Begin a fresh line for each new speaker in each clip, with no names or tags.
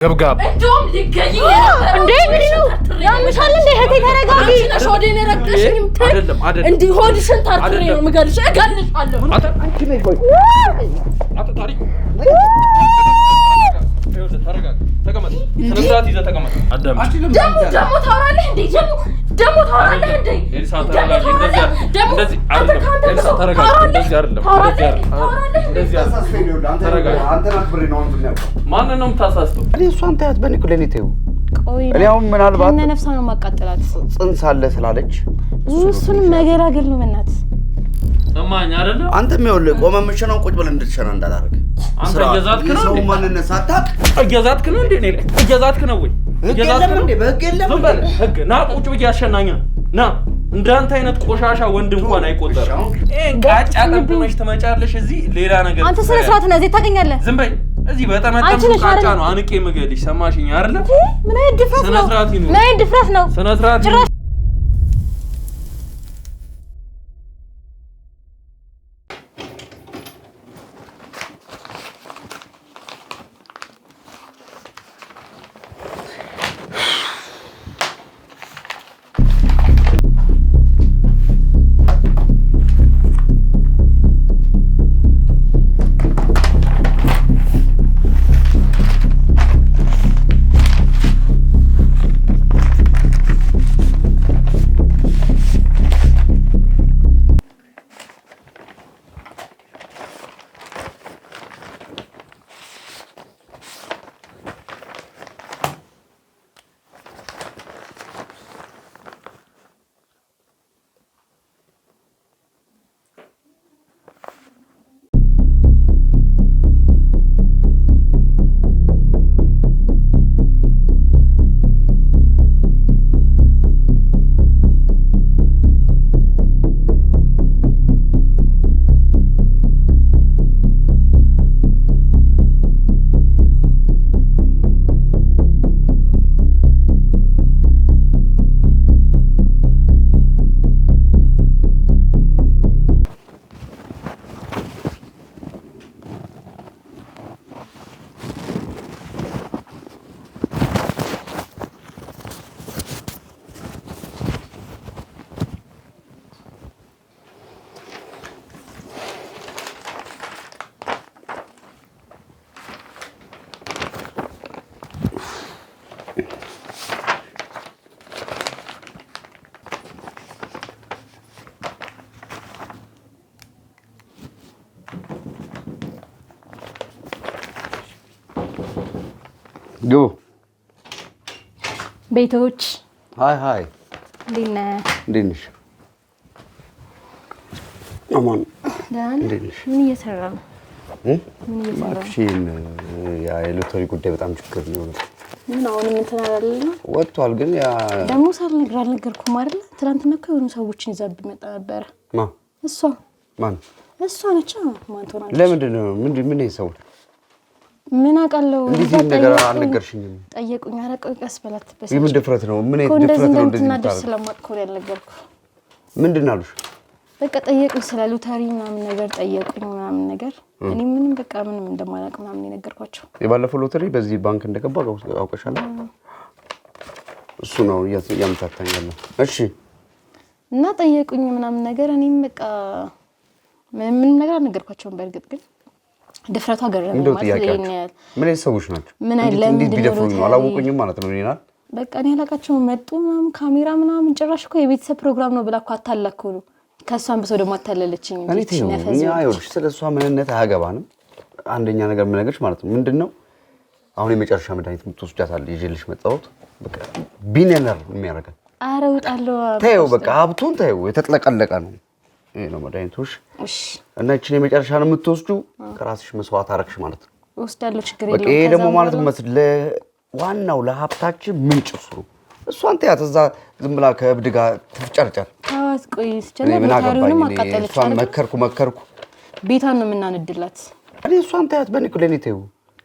ገብጋብ
እንደውም ልገኝ
እንዴ ምንድነው ያምሻል እንዴ እህቴ ተረጋጊ
ሾዴን ረግጠሽኝ
አይደለም
እንዴ ሆድሽን ታርትሬ ነው ምገልሽ እገልሻለሁ
አንቺ ላይ ቆይ አታ ታሪክ ተረጋጋ ተቀመጥ ስነስርዓት ይዘህ ተቀመጥ አዳም
ደሞ ታወራለህ እንዴ ደሞ ታወራለህ እንዴ
ኤልሳ ተረጋጊ እንደዚህ አይደለም ኤልሳ ተረጋጊ እንደዚህ አይደለም እንደዚህ
አንተን አክብሬ ነው እንትን ያልከው
ማንን ነው የምታሳስተው
እኔ እሷን ታያት በኔ ኩለኔ ተይው
ቆይ
እኔ አሁን ምናልባት
እነ ነፍሳ ነው ማቃጠላት
ጽንስ አለ ስላለች
እሱን መገላገል ነው እናት
እማኝ አይደለ
አንተም ይኸውልህ ቆመህ ምንሸናው ቁጭ ብለን እንድትሸና እንዳላረግ
አንተ እየዛትክ ነው
ሰው ማንነት ሳታውቅ
እየዛትክ ነው እንዴ እኔ እየዛትክ ነው ወይ
እየዛትክ ነው እንዴ በህግ የለም
ዝም በል ህግ ና ቁጭ ብዬ አሸናኛ ና እንዳንተ አይነት ቆሻሻ ወንድ እንኳን አይቆጠርም ጋጫ ጠብመሽ ትመጫለሽ እዚህ ሌላ ነገር
አንተ ስነ ስርዓት ነህ እዚህ ታገኛለህ
ዝም በይ እዚህ በጠመጠም ጋጫ ነው አንቄ ምገልሽ ሰማሽኝ አይደለ
ምን አይነት ድፍረት ነው ምን አይነት ድፍረት ነው
ስነ ስርዓት
ግቡ
ቤቶች
ሃይ
ዲና
እንዴት አማን
ዳን ምን እየሰራ ነው
ማክሲን ያ የሎተሪ ጉዳይ በጣም ችግር ነው
ምን አሁንም እንትን አይደለም
ወጥቷል ግን ያ
ደሞ ሳልነግር አልነገርኩም አይደል ትናንትና እኮ የሆኑ ሰዎችን ይዛብ መጣ ነበር እሷ
ማን
እሷ ነች ማን ትሆናለች
ለምንድን ነው ምን ይሰው ምን
አቃለው
እንዴ ነገር አልነገርሽኝም
ጠየቁኝ አረቀው ቀስበላት በስ
ምን ድፍረት ነው ምን ድፍረት ነው እንደዚህ
ታዲያ ስለማጥቆር ያልነገርኩ
ምንድን አሉሽ
በቃ ጠየቁኝ ስለ ሎተሪ ምናምን ነገር ጠየቁኝ ምናምን ነገር እኔ ምንም በቃ ምንም እንደማላቅ ምናምን የነገርኳቸው
የባለፈው ሎተሪ በዚህ ባንክ እንደገባ አውቀሻል እሱ ነው ያምታታኛል እሺ
እና ጠየቁኝ ምናምን ነገር እኔም በቃ ምንም ነገር አልነገርኳቸውም በእርግጥ ግን ድፍረቷ ገረመኝ ማለት ነው
ምን ሰዎች ናቸው
ምን አይደለም
እንዴት ቢደፍሩኝ ነው አላወቁኝም ማለት ነው እኔና
በቃ እኔ አላቃቸው መጡ ምናምን ካሜራ ምናምን ጭራሽ እኮ የቤተሰብ ፕሮግራም ነው ብላ እኮ አታላከው ነው ከሷን በሰው ደግሞ አታለለችኝ እንጂ
እኛ ይኸውልሽ ስለሷ ምንነት አያገባንም አንደኛ ነገር ምን ነገርሽ ማለት ነው ምንድነው አሁን የመጨረሻ መድኃኒት ምትወስጃታል ይዤልሽ መጣሁት በቃ ቢሊየነር የሚያረጋል
አረውጣለሁ
ተይው በቃ ሀብቱን ተይው የተጥለቀለቀ ነው ይሄ ነው መድኃኒቶሽ እሺ እና እቺን የመጨረሻ ነው የምትወስዱ ከራስሽ መስዋዕት አረክሽ ማለት ነው
ወስዳለሁ ችግር የለውም
በቃ ይሄ ደግሞ ማለት መስለ ዋናው ለሀብታችን ምንጭ እሱ እሷን ተያት እዛ ዝም ብላ ከእብድ ጋር ትፍጨርጨር
አዋስ ቆይስ ጀነብ ታሩንም አቃጠለች
እሷን መከርኩ
ቤታን ነው የምናነድላት
እኔ እሷን ተያት በኔ ኩለኔ ተይው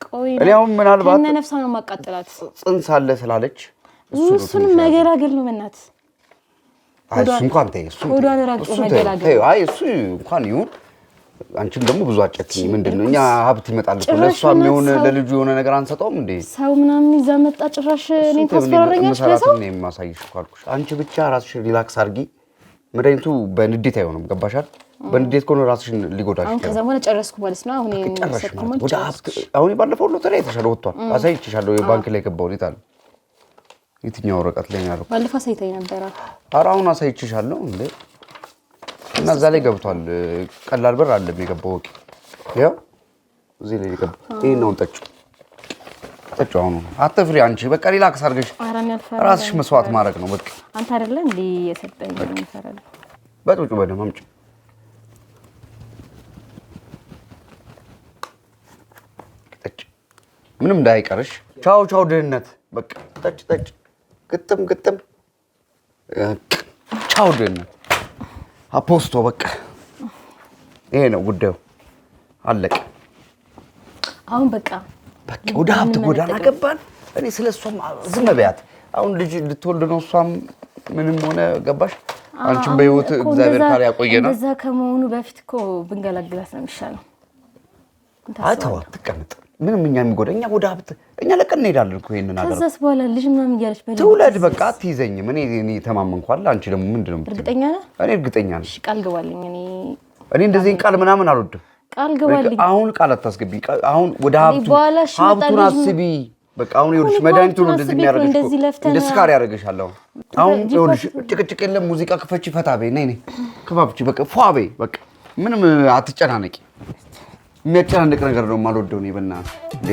ቆይ
እኔ አሁን ምናልባት
እነ ነፍሳ ነው ማቃጠላት
ጽንስ አለ ስላለች
እሱን መገላገል ነው በእናት
አይ እንኳን ተይ እሱ
ወዳን ራቅ መገላገል
አይ እሱ እንኳን ይሁን አንቺም ደግሞ ብዙ አጨክኝ ምንድነው እኛ ሀብት ይመጣል እኮ ለሷም የሆነ ለልጁ የሆነ ነገር አንሰጠውም እንዴ
ሰው ምናምን ይዛ መጣ ጭራሽ እኔን ታስፈራረኛለሽ ለሰው
እኔ ማሳይሽ ካልኩሽ አንቺ ብቻ ራስሽን ሪላክስ አድርጊ መድኃኒቱ በንዴት አይሆንም ገባሻል በንዴት ኮን ራስሽን ሊጎዳሽ
አሁን ከዛ በኋላ ጨረስኩ ማለት ነው አሁን
ወደ ሀብት አሁን ባለፈው ሎተሪ አይተሻል ወጥቷል አሳይችሻለሁ የባንክ ላይ ገባው ይታል የትኛው ወረቀት ላይ ነው
ባለፈው ሳይታይ ነበር
ኧረ አሁን አሳይችሻለሁ እንዴ እና እዛ ላይ ገብቷል ቀላል ብር አለ የሚገባው ወቂ ያው እዚህ ላይ ገባ ይሄ ነው ጠጭ አሁን አትፍሪ አንቺ በቃ ሪላክስ አድርገሽ ራስሽ መስዋዕት ማድረግ ነው በቃ
አንተ አይደለ እንዴ የሰጠኝ ነው ይፈራል
በጥብጩ በደም አምጪ ጠጭ ምንም እንዳይቀርሽ ቻው ቻው ድህነት በቃ ጠጭ ግጥም ቻው ድህነት አፖስቶ በቃ ይሄ ነው ጉዳዩ አለቀ
አሁን በቃ
ወደ ሀብት ጎዳና ገባን እኔ ስለሷም ዝም በያት አሁን ልጅ ልትወልድ ነው እሷም ምንም ሆነ ገባሽ አንቺም በህይወት እግዚአብሔር ካለ ያቆየና
እንደዛ ከመሆኑ በፊት እኮ ብንገላግላት ነው የሚሻለው
አታው ተቀመጥ ምንም እኛ የሚጎዳኛ ወደ ሀብት እኛ ለቀን እንሄዳለን እኮ ይሄንን ነገር
ከዛስ በኋላ ልጅ ምናምን እያለች
ትውለድ በቃ አትይዘኝም እኔ ተማመንኳል አንቺ ደግሞ ምንድነው
እርግጠኛ ነህ
እኔ እርግጠኛ ነኝ
እሺ ቃል ገባልኝ እኔ
እንደዚህ ቃል ምናምን አልወድም
ቃል ገባልኝ
አሁን ቃል አታስገቢ አሁን ወደ ሀብቱን አስቢ በቃ አሁን ይኸውልሽ መድኃኒቱ ነው እንደዚህ የሚያደርግሽ እንደ ስካር ያደርግሻል አሁን ይኸውልሽ ጭቅጭቅ የለም ሙዚቃ ክፈቺ ፈታ በይ ነይ ክፋፍቺ በቃ ፏ በይ በቃ ምንም አትጨናነቂ የሚያጨናንቅ ነገር ነው የማልወደው እኔ በእናትህ እንዴ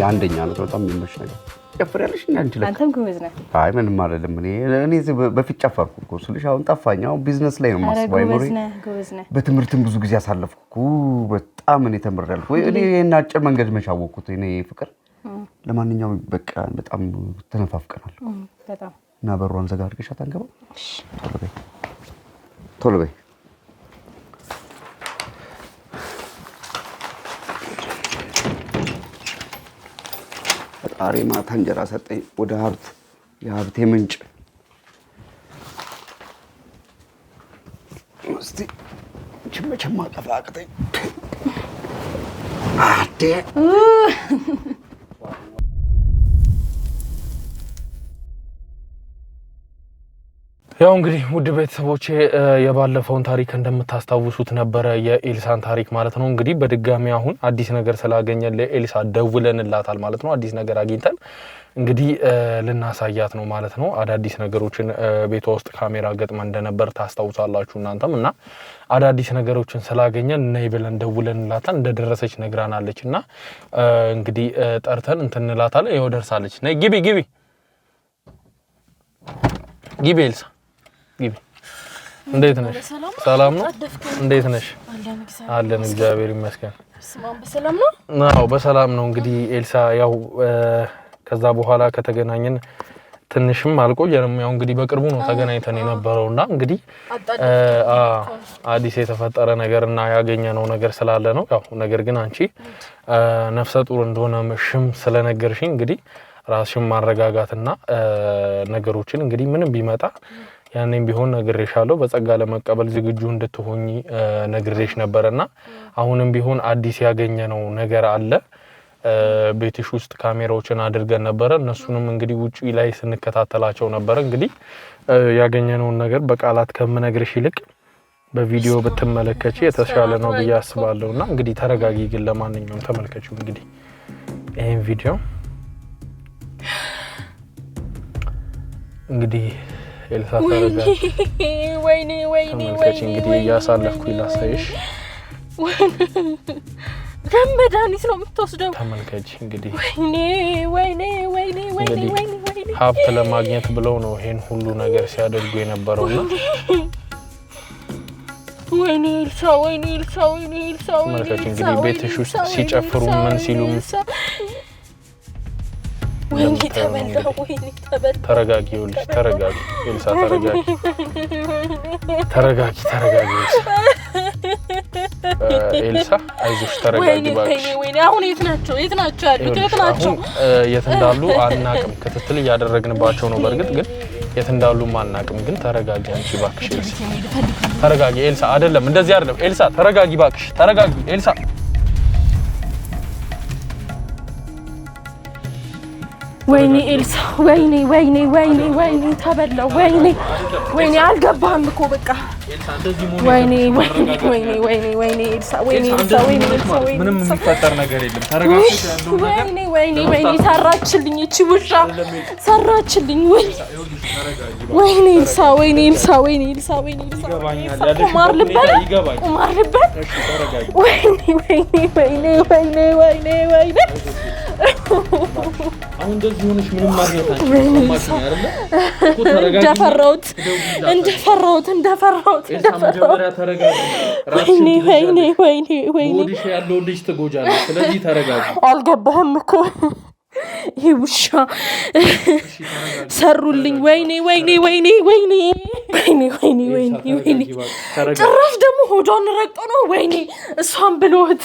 አንደኛ ነው በጣም የሚመች ነገር ጨፍሪያለሽ እና አንቺ
አንተም ጎበዝ ነህ
አይ ምንም አይደለም እኔ በፊት ጨፈርኩ እኮ ስልሽ አሁን ጠፋኝ አሁን ቢዝነስ ላይ ነው ማስባው አይሞሪ
ጎበዝ ነህ
በትምህርትም ብዙ ጊዜ አሳለፍኩ በጣም እኔ ተምሬያለሁ ወይ እኔ እና አጭር መንገድ መቻወኩት እኔ ፍቅር ለማንኛውም በቃ በጣም ተነፋፍቀናል
በጣም
እና በሩን ዘጋ አድርገሻት አንገባ ቶሎ በይ ፈጣሪ ማታ እንጀራ ሰጠኝ ወደ የሀብቴ ምንጭ እስቲ ችመቸማ ቀፋቅተኝ አዴ
ያው እንግዲህ ውድ ቤተሰቦቼ የባለፈውን ታሪክ እንደምታስታውሱት ነበር የኤልሳን ታሪክ ማለት ነው እንግዲህ በድጋሚ አሁን አዲስ ነገር ስላገኘን ለኤልሳ ደውለንላታል ማለት ነው አዲስ ነገር አግኝተን እንግዲህ ልናሳያት ነው ማለት ነው አዳዲስ ነገሮችን ቤቷ ውስጥ ካሜራ ገጥመን እንደነበር ታስታውሳላችሁ እናንተም እና አዳዲስ ነገሮችን ስላገኘን ነይ ብለን ደውለንላታል እንደደረሰች ነግራናለችና እንግዲህ ጠርተን እንትንላታለን ይኸው ደርሳለች ነይ ግቢ ኤልሳ ግቢ እንዴት ነሽ ሰላም ነው እንዴት ነሽ አለን እግዚአብሔር ይመስገን
በሰላም ነው
አዎ በሰላም ነው እንግዲህ ኤልሳ ያው ከዛ በኋላ ከተገናኘን ትንሽም አልቆየንም ያው እንግዲህ በቅርቡ ነው ተገናኝተን የነበረውና እንግዲህ አዲስ የተፈጠረ ነገርና ያገኘነው ነገር ስላለ ነው ያው ነገር ግን አንቺ ነፍሰ ጡር እንደሆነ ምሽም ስለነገርሽኝ እንግዲህ ራስሽን ማረጋጋትና ነገሮችን እንግዲህ ምንም ቢመጣ ያኔም ቢሆን ነግሬሻለሁ በጸጋ ለመቀበል ዝግጁ እንድትሆኚ ነግሬሽ ነበርና አሁንም ቢሆን አዲስ ያገኘነው ነገር አለ ቤትሽ ውስጥ ካሜራዎችን አድርገን ነበር እነሱንም እንግዲህ ውጪ ላይ ስንከታተላቸው ነበር እንግዲህ ያገኘነው ነገር በቃላት ከምነግርሽ ይልቅ በቪዲዮ ብትመለከቺ የተሻለ ነው ብዬ አስባለሁና እንግዲህ ተረጋጊ ግን ለማንኛውም ተመልከቺው እንግዲህ ይሄን ቪዲዮ እንግዲህ ኤልሳ ተረጋጊ
ወይኔ
እንግዲህ ያሳለፍኩ ይላሳይሽ
ደምዳኒት ነው የምትወስደው
ተመልከቺ እንግዲህ
ወይኔ
ሀብት ለማግኘት ብለው ነው ይሄን ሁሉ ነገር ሲያደርጉ የነበረውና
ወይኔ ኤልሳ
ተመልከቺ እንግዲህ ቤትሽ ውስጥ ሲጨፍሩ ምን ሲሉ
ወይኔ ተበላው
ተረጋጊ ኤልሳ ተረጋጊ ኤልሳ አይዞሽ ተረጋጊ ባክሽ
ወይኔ አሁን የት ናቸው ያሉት
የት እንዳሉ አናቅም ክትትል ያደረግንባቸው ነው በርግጥ ግን የት እንዳሉ ማናቅም ግን ተረጋጊ አንቺ ባክሽ ተረጋጊ ኤልሳ አይደለም እንደዚህ አይደለም ኤልሳ ተረጋጊ ባክሽ ኤልሳ
ወይኔ ኤልሳ ወይኔ ተበላው ወይኔ አልገባህም እኮ በቃ ወይኔ ኤልሳ
ምንም የሚፈጠር ነገር የለም ተረጋግተሽ ያለው ነገር
ወይኔ ሰራችልኝ እቺ ውሻ ሰራችልኝ ወይኔ ኤልሳ ቁማር ልበል
እሺ ተረጋጊ
ወይኔ
አሁን እንደዚህ ሆነሽ ምንም ማግኘት አንቺ አይደለ እኮ ተረጋጊ
እንደፈራሁት
መጀመሪያ ተረጋጊ
ወይኔ
ወዲሽ ያለው ልጅ ትጎጃለሽ ስለዚህ ተረጋጊ
አልገባህም እኮ ይሄ ውሻ ሰሩልኝ ወይኔ ጭራሽ ደግሞ ሆዷን ረግጦ ነው ወይኔ እሷን ብሎት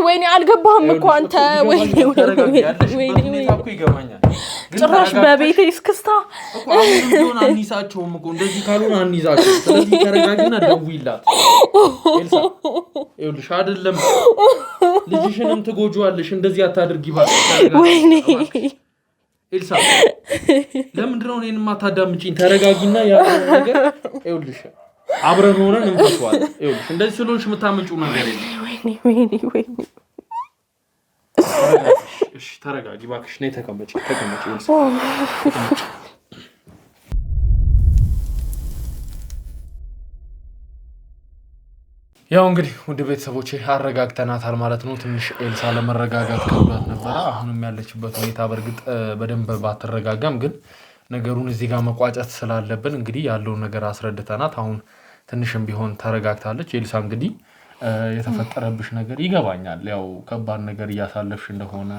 ወይኔ አልገባህም እኮ አንተ ወይኔ ጭራሽ በቤቴ እስክስታ
እኮ አሁን አንይዛቸውም እኮ እንደዚህ ካልሆነ አንይዛቸው ስለዚህ ተረጋጊና ደውይላት ኤልሳ ይኸውልሽ አይደለም ልጅሽንም ትጎጂዋለሽ እንደዚህ አታድርጊ ባክሽ
ወይኔ
ኤልሳ ለምንድን ነው እኔን ማታዳምጪኝ ተረጋጊና ያ ነገር ይኸውልሽ አብረን ሆነን እንፈቷል ይኸውልሽ እንደዚህ ስለሆንሽ የምታመጪው ነገር የለም
ወይኔ
እሺ ተረጋጊ ባክሽ ነይ ተቀመጪ ኤልሳ ያው እንግዲህ ውድ ቤተሰቦቼ አረጋግተናታል ማለት ነው። ትንሽ ኤልሳ ለመረጋጋት ከብዷት ነበር። አሁንም ያለችበት ሁኔታ በርግጥ በደንብ ባትረጋጋም ግን ነገሩን እዚህ ጋር መቋጨት ስላለብን እንግዲህ ያለውን ነገር አስረድተናት አሁን ትንሽም ቢሆን ተረጋግታለች። ኤልሳ እንግዲህ የተፈጠረብሽ ነገር ይገባኛል። ያው ከባድ ነገር እያሳለፍሽ እንደሆነ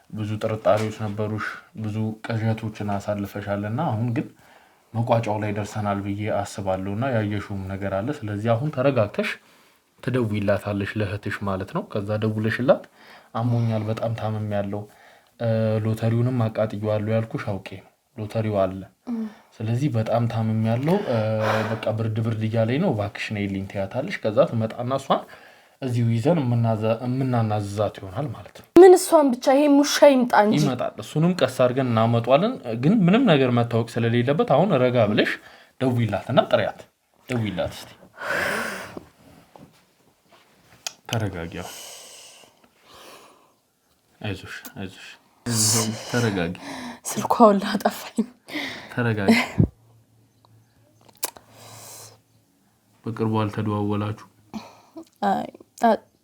ብዙ ጥርጣሬዎች ነበሩሽ፣ ብዙ ቅዠቶችን አሳልፈሻልና አሁን ግን መቋጫው ላይ ደርሰናል ብዬ አስባለሁና ያየሽውም ነገር አለ። ስለዚህ አሁን ተረጋግተሽ ትደውይላታለሽ ለእህትሽ ማለት ነው። ከዛ ደውለሽላት አሞኛል፣ በጣም ታምሜያለሁ፣ ሎተሪውንም አቃጥዬዋለሁ ያልኩሽ አውቄ ነው። ሎተሪው አለ፣ ስለዚህ በጣም ታምሜያለሁ፣ በቃ ብርድ እያለኝ ነው፣ እባክሽ ነይልኝ ትያታለሽ። ከዛ ትመጣና እሷን እዚሁ ይዘን የምናናዝዛት ይሆናል ማለት ነው።
ምን እሷን ብቻ ይሄ ሙሻ ይምጣ እንጂ
ይመጣል። እሱንም ቀስ አድርገን እናመጣዋለን። ግን ምንም ነገር መታወቅ ስለሌለበት አሁን ረጋ ብለሽ ደውይላትና ጥሪያት። ደውይላት እስቲ። ተረጋጊ። አይዞሽ ተረጋጊ።
ስልኳ ሁላ አጠፋኝ።
ተረጋጊ። በቅርቡ አልተደዋወላችሁ?
አይ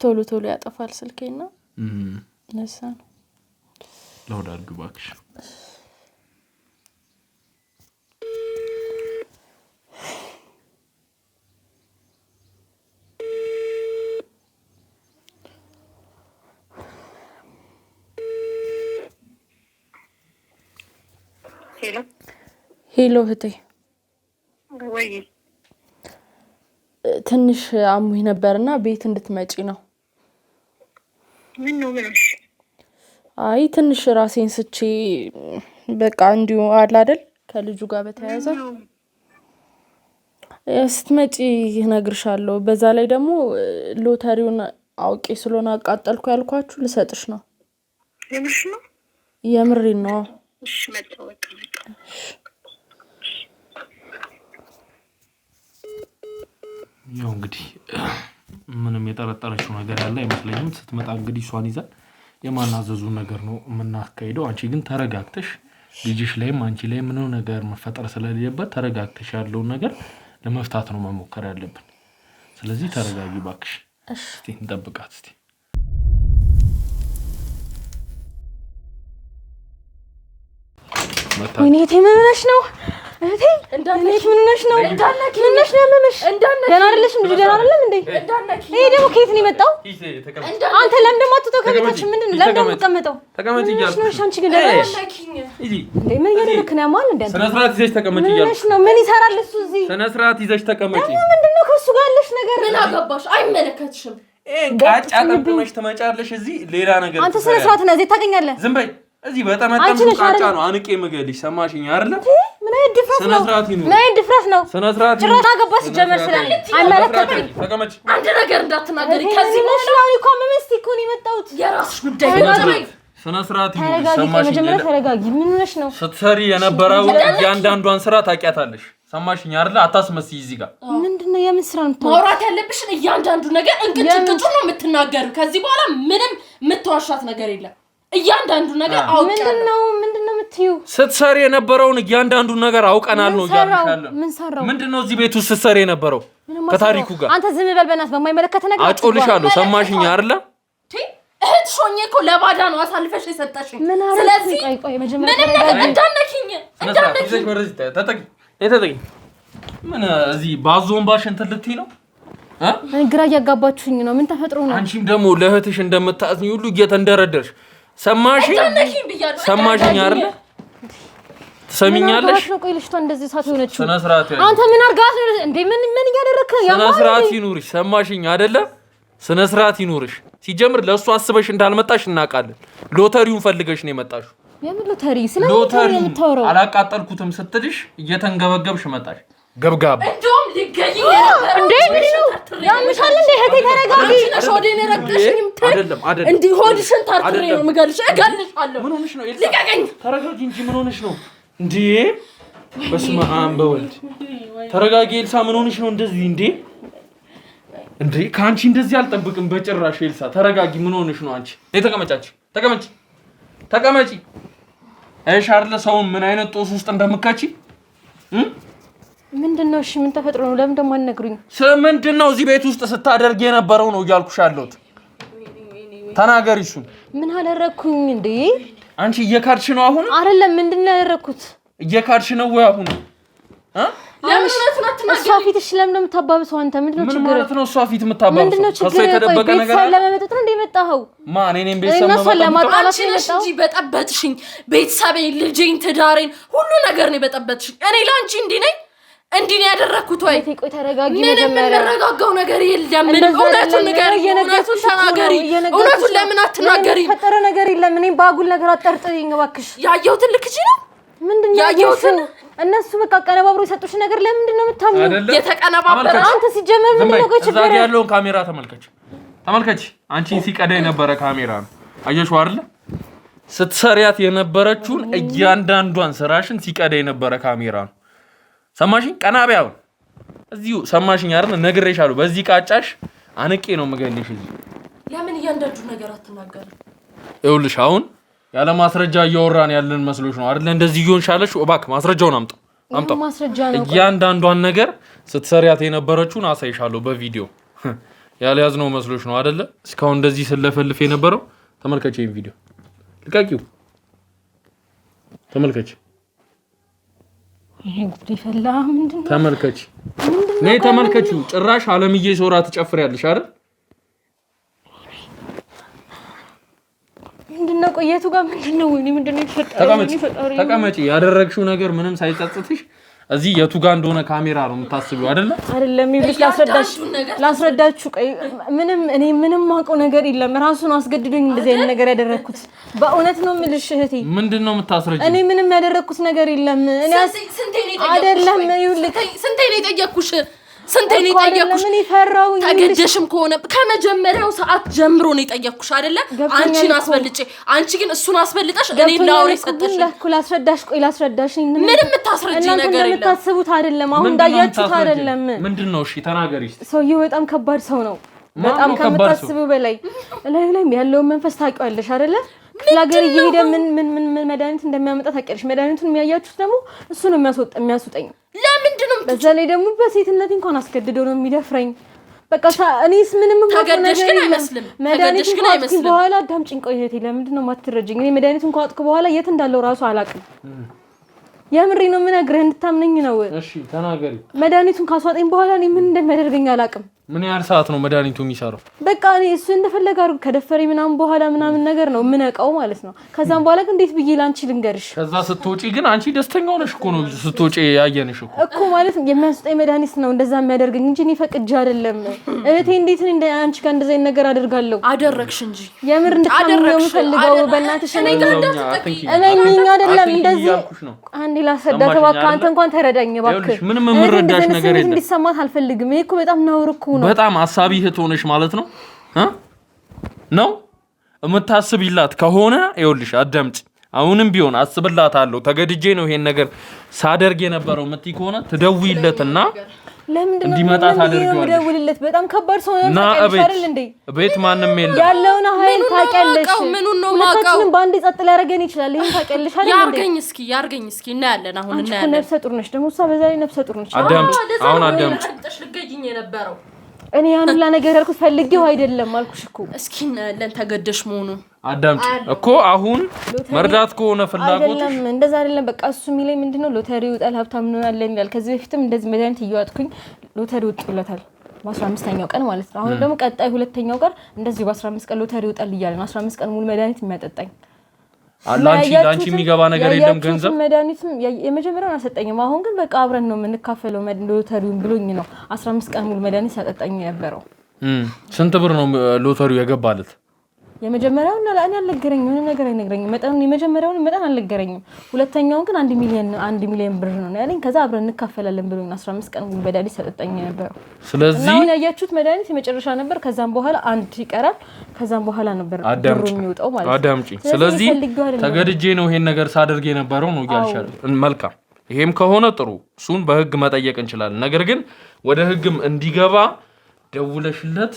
ቶሎ ያጠፋል ስልኬና ነሳ ነው።
ለውድ አድርግ እባክሽ።
ሄሎ እህቴ፣
ወይ
ትንሽ አሙኝ ነበርና ቤት እንድትመጪ ነው።
ምን ነው ምንሽ?
አይ ትንሽ ራሴን ስቼ በቃ እንዲሁ አለ አይደል ከልጁ ጋር በተያያዘ ስትመጪ እነግርሻለሁ። በዛ ላይ ደግሞ ሎተሪውን አውቄ ስለሆነ አቃጠልኩ ያልኳችሁ ልሰጥሽ ነው።
የምርሽ ነው?
የምሬን ነው።
እሺ መጣው በቃ
ያው እንግዲህ ምንም የጠረጠረችው ነገር ያለ አይመስለኝም። ስትመጣ እንግዲህ እሷን ይዘን የማናዘዙ ነገር ነው የምናካሂደው። አንቺ ግን ተረጋግተሽ ልጅሽ ላይም አንቺ ላይ ምንም ነገር መፈጠር ስለሌለበት ተረጋግተሽ ያለውን ነገር ለመፍታት ነው መሞከር ያለብን። ስለዚህ ተረጋጊ እባክሽ። እስቲ እንጠብቃት እስቲ።
ወይኔ ተመነሽ ነው እህቴ እንዳነኪ ምን ነሽ ነው? እንዳነኪ ምን ነሽ ነው ያመመሽ? ደህና አይደለሽም? ልጅ ደህና አይደለም እንዴ? እንዳነኪ ይሄ ደግሞ ከየት ነው የመጣው? አንተ ለምን ደግሞ አትተው ከቤታችን? ምንድን ነው ለምን ደግሞ ተቀመጠው?
ተቀመጭ እያልኩ
ነው። አንቺ ግን ደህና ነሽ? እንዴ ምን እያደረክ ነው? ያማል እንዴ?
ስነ ስርዓት ይዘሽ ተቀመጭ እያልኩ
ነሽ ነው። ምን ይሰራል እሱ እዚህ? ስነ
ስርዓት ይዘሽ ተቀመጪ።
ምንድን ነው ከእሱ ጋር ያለሽ ነገር?
ምን አገባሽ? አይመለከትሽም።
ቃጫ ጠብቀሽ ትመጫለሽ እዚህ ሌላ ነገር።
አንተ ስነ ስርዓት ነው እዚህ ታገኛለህ።
ዝም በይ። እዚህ በጠመጠም ቃጫ ነው አንቄ መገልሽ። ሰማሽኝ አይደል?
ምን አይነት ድፍረት ነው? ምን አይነት ድፍረት ነው?
ስነ ስርዓት
ጭራሽ አገባሽ ጀመር ስለኔ አይመለከትም።
ተቀመጭ።
አንድ ነገር እንዳትናገሪ ከዚህ
ምን ነው እኮ መመስቲ እኮ ነው የመጣሁት።
የራስሽ ጉዳይ ነው።
ስነ ስርዓት ይሁን።
ሰማሽኝ? መጀመሪያ ተረጋጊ። ምን ሆነሽ ነው?
ስትሰሪ የነበረው እያንዳንዷን ስራ ታውቂያታለሽ። ሰማሽኝ አይደል? አታስመስይ። እዚህ ጋር
ምንድነው የምን ስራ ነው?
ማውራት ያለብሽን እያንዳንዱ ነገር እንቅጭቅጩ ነው የምትናገሩ። ከዚህ በኋላ ምንም የምትዋሻት ነገር የለም። እያንዳንዱ ነገር አውቀናል።
ምንድነው የምትይው?
ስትሰሪ የነበረውን እያንዳንዱ ነገር አውቀናል ነው እያልሻለሁ።
ምን ሰራው?
ምንድነው እዚህ ቤት ውስጥ ስትሰሪ የነበረው ከታሪኩ ጋር?
አንተ ዝም በል በእናትህ። በማይመለከተ ነገር
አጮልሻለሁ። ሰማሽኝ አይደል?
እህት ሾኜ እኮ ለባዳ ነው አሳልፈሽ የሰጠሽኝ።
ስለዚህ ቆይ መጀመሪያ
እንዳነኪኝ
ተጠቂ ምን እዚህ ባዞን ባሽ እንትን ልትይ ነው?
ግራ እያጋባችሁኝ ነው። ምን ተፈጥሮ ነው?
አንቺም ደግሞ ለእህትሽ እንደምታዝኝ ሁሉ እየተንደረደርሽ ሰማሽኝ አይደል? ትሰሚኛለሽ?
ቆይ ልጅቷ እንደዚህ ሳት ሆነች።
ስነ ስርዓት
አንተ ምን አርጋት ነው እንዴ? ምን እያደረክ ነው?
ስነ ስርዓት ይኑርሽ። ሰማሽኝ አይደለ? ስነ ስርዓት ይኑርሽ። ሲጀምር ለእሱ አስበሽ እንዳልመጣሽ እናውቃለን። ሎተሪውን ፈልገሽ ነው የመጣሽው።
የምን ሎተሪ? ስለ ሎተሪ የምታወራው?
አላቃጠልኩትም ስትልሽ እየተንገበገብሽ መጣሽ። ገብጋባ
እንደውም ሊገኝ ነበር
እንዴ? ምን ነው ያምሻል እንዴ? እህቴ ተረጋጊ።
ሾዴን ረግጠሽኝ
አይደለም
እንዴ? ሆድሽን ታርትሬ ነው የምገልሽ። እገልሻለሁ።
ምን ሆነሽ ነው?
ልቀቀኝ።
ተረጋጊ እንጂ ምን ሆነሽ ነው እንዴ? በስመ አብ በወልድ ተረጋጊ። ኤልሳ ምን ሆነሽ ነው እንደዚህ እንዴ? እንዴ ካንቺ እንደዚህ አልጠብቅም በጭራሽ። ኤልሳ ተረጋጊ። ምን ሆነሽ ነው አንቺ? ተቀመጪ። አይሽ አይደለ ሰውን ምን አይነት ጦስ ውስጥ እንደምካቺ
ምንድነው? እሺ ምን ተፈጥሮ ነው? ለምን ደሞ አነግሩኝ?
ምንድነው እዚህ ቤት ውስጥ ስታደርግ የነበረው ነው እያልኩሽ ያለሁት? ተናገሪ። እሱ
ምን አደረኩኝ እንዴ?
አንቺ እየካድሽ ነው አሁን?
አይደለም ምንድነው ያደረኩት?
እየካድሽ ነው ወይ አሁን?
ለምን ነው
እሷ ፊት እሺ ለምን የምታባብሰው አንተ? ምንድነው ችግር?
ምን ማለት ነው እሷ ፊት የምታባብሰው?
ከሷ የተደበቀ ነገር አለ? ለማመጣት ነው እንደመጣው ማን
እኔም ቤተሰብ ነው ለማጣላት ነው የመጣው እንጂ በጠበጥሽኝ። ቤተሰቤን፣ ልጄን፣ ትዳሬን ሁሉ ነገር ነው በጠበጥሽኝ። እኔ ላንቺ እንዲህ ነኝ እንዲህ ነው ያደረኩት ወይ? ቆይ ተረጋጊ። መጀመሪያ የምንረጋጋው ነገር የለም። ምን እውነቱን ንገሪኝ፣ እውነቱን ተናገሪ። እውነቱን ለምን አትናገሪ? ፈጠረ ነገር የለም። እኔ ባጉል ነገር አጠርጥሪኝ እባክሽ። ያየሁትን ልክጂ ነው ምንድነው ያየሁትን? እነሱ በቃ ቀነባብሮ የሰጡሽ ነገር ለምንድን ነው የምታምነው? የተቀነባበረ አንተ ሲጀመር ምንድነው ችግር? እዛ ያለውን ካሜራ ተመልከች። አንቺን ሲቀዳ የነበረ ካሜራ ነው። አየሽው አይደል? ስትሰሪያት የነበረችውን እያንዳንዷን ስራሽን ሲቀዳ የነበረ ካሜራ ነው። ሰማሽኝ? ቀናቢያው እዚሁ ሰማሽኝ አይደል? ነግሬሻለሁ። በዚህ ቃጫሽ አንቄ ነው የምገልሽ። እዚህ ለምን እያንዳንዱ ነገር አትናገር?
ይኸውልሽ አሁን ያለ ማስረጃ እያወራን ያለን መስሎሽ ነው አይደል? እንደዚህ ይሆንሻለሽ። እባክህ ማስረጃውን አምጣው። ማስረጃ ነው። እያንዳንዷን ነገር ስትሰሪያት የነበረችውን አሳይሻለሁ በቪዲዮ። ያልያዝነው መስሎሽ ነው አይደል? እስካሁን እንደዚህ ስለፈልፍ የነበረው ተመልከች። ይሄን ቪዲዮ ልቀቂው፣ ተመልከች።
ይሄ ጉድ ፈላ። ምንድነው?
ተመልከች፣ ነይ ተመልከቺው። ጭራሽ አለምዬ ሶራ ትጨፍሪያለሽ አይደል? ምንድነው? ቆየቱ ጋር ምንድነው? ወይኔ ምንድነው ይፈጠራል? ተቀመጪ። ያደረግሽው ነገር ምንም ሳይጸጽትሽ እዚህ የቱ ጋር እንደሆነ ካሜራ ነው የምታስቢው አይደለም? ይልሽ ላስረዳችሁ። እኔ ምንም ማውቀው ነገር የለም። ራሱን አስገድዶኝ እንደዚህ አይነት ነገር ያደረኩት በእውነት ነው የምልሽ እህቴ። ምንድነው የምታስረጂው? እኔ ምንም ያደረኩት ነገር የለም። እኔ አይደለም ይልሽ
ስንቴ ነው የጠየቅኩሽ? ስንቴ ነው የጠየቅኩሽ? ተገደሽም ከሆነ ከመጀመሪያው ሰዓት ጀምሮ ነው የጠየቅኩሽ አይደለ? አንቺን አስበልጬ፣ አንቺ ግን እሱን አስበልጠሽ እኔ ላውሬ ሰጠሽ። ላስረዳሽ ምንም የምታስረጂ ነገር የለም።
የምታስቡት አይደለም። አሁን እንዳያችሁት አይደለም።
ምንድነው? እሺ ተናገሪ።
ሰውዬው በጣም ከባድ ሰው ነው። በጣም ከምታስቢው በላይ ላይ ያለውን መንፈስ ታውቂዋለሽ አይደለ? ለሀገር እየሄደ ምን መድኃኒት እንደሚያመጣ ታውቂያለሽ። መድኃኒቱን የሚያያችሁት ደግሞ እሱ ነው የሚያስወጣኝ።
ለምንድን ነው?
በዛ ላይ ደግሞ በሴትነት እንኳን አስገድዶ ነው የሚደፍረኝ። በቃ እኔስ ምንም
ተገደሽ ግን አይመስልም። ተገደሽ ግን አይመስልም።
በኋላ አዳምጪኝ። ቆይ እህቴ ለምንድን ነው የማትረጂኝ? እኔ መድኃኒቱን ካወጥኩ በኋላ የት እንዳለው ራሱ አላውቅም። የምሬ ነው የምነግርህ፣ እንድታምነኝ ነው።
እሺ ተናገሪ።
መድኃኒቱን ካስዋጠኝ በኋላ እኔ ምን እንደሚያደርገኝ አላውቅም።
ምን ያህል ሰዓት ነው መድኃኒቱ የሚሰራው?
በቃ እኔ እሱ እንደፈለገ አድርጎ ከደፈረኝ ምናምን በኋላ ምናምን ነገር ነው የምነቃው ማለት ነው። ከዛም በኋላ ግን እንዴት ብዬ ላንቺ ልንገርሽ?
ከዛ ስትወጪ ግን አንቺ ደስተኛ ሆነሽ እኮ ነው ስትወጪ ያየንሽ
እኮ ማለት የሚያስወጣኝ መድኃኒት ነው እንደዛ የሚያደርገኝ እንጂ እኔ ፈቅጄ አይደለም። እህቴ እንዴት እንደ አንቺ ጋር እንደዛ አይነት ነገር አደርጋለሁ?
አደረግሽ እንጂ
የምር እንድታምኚ ነው የምፈልገው። በእናትሽ እመኚኝ አይደለም እንደዚህ አንዴ ላስረዳ እባክህ። አንተ እንኳን ተረዳኝ እባክህ።
ምንም የምረዳሽ ነገር የለም።
እንዲሰማት አልፈልግም። ይሄ እኮ በጣም ነውር እኮ ነው።
በጣም አሳቢ እህት ሆነሽ ማለት ነው ነው የምታስቢላት ከሆነ ይኸውልሽ አዳምጪ። አሁንም ቢሆን አስብላታለሁ። ተገድጄ ነው ይሄን ነገር ሳደርግ የነበረው የምትይ ከሆነ ትደውይለትና እንዲመጣ ታደርጊዋለሽ።
ደውልለት። በጣም ከባድ ሰው ነው አይደል እንዴ?
ቤት ማንም የለም።
ያለውን ኃይል ታውቂያለሽ።
ምኑን ነው ማውቀው?
ሁላችንም ባንዴ ጸጥ ሊያደርገን ይችላል። ይሄን ታውቂያለሽ አይደል እንዴ?
ያርገኝ እስኪ እናያለን። አሁን እናያለን።
ነፍሰ ጡር ነሽ ደግሞ እሷ በዛ ላይ ነፍሰ ጡር ነሽ።
አዳምጪ። አሁን አዳምጪ።
ልትገኝ የነበረው
እኔ ያን ሁላ ነገር ያልኩት ፈልጌው አይደለም አልኩሽ እኮ።
እስኪ እናያለን ተገደሽ መሆኑን።
አዳምጪ እኮ አሁን መርዳት ከሆነ ፍላጎት
አይደለም እንደዛ አይደለም። በቃ እሱ የሚለኝ ምንድነው ሎተሪ ይወጣል ሀብታም እንሆናለን ይላል። ከዚህ በፊትም እንደዚህ መድኃኒት እያዋጥኩኝ ሎተሪ ወጥቶለታል በ15ኛው ቀን ማለት ነው። አሁን ደግሞ ቀጣይ ሁለተኛው ቀን እንደዚህ በ15 ቀን ሎተሪ ይወጣል እያለ ነው 15 ቀን ሙሉ መድኃኒት የሚያጠጣኝ።
ላንቺ የሚገባ ነገር የለም። ገንዘብ
መድኃኒትም የመጀመሪያውን አልሰጠኝም። አሁን ግን በቃ አብረን ነው የምንካፈለው ሎተሪውን ብሎኝ ነው 15 ቀን ሙሉ መድኃኒት ሲያጠጣኝ የነበረው።
ስንት ብር ነው ሎተሪው የገባለት?
የመጀመሪያውን እኔ አልነገረኝም። ምንም ነገር አይነግረኝም። መጠኑን የመጀመሪያውን መጠን አልነገረኝም። ሁለተኛውን ግን 1 ሚሊዮን ብር ነው ያለኝ። ከዛ አብረን እንካፈላለን ብሎኝ 15 ቀን ሙሉ መድኃኒት ሲያጠጣኝ የነበረው።
ስለዚህ
አሁን ያያችሁት መድኃኒት የመጨረሻ ነበር። ከዛም በኋላ አንድ ይቀራል። ከዛም በኋላ ነበር ብሩ የሚወጣው ማለት ነው።
አዳምጪ። ስለዚህ ተገድጄ ነው ይሄን ነገር ሳደርግ የነበረው ነው እያልሻለሁ። መልካም። ይሄም ከሆነ ጥሩ፣ እሱን በህግ መጠየቅ እንችላለን። ነገር ግን ወደ ህግም እንዲገባ ደውለሽለት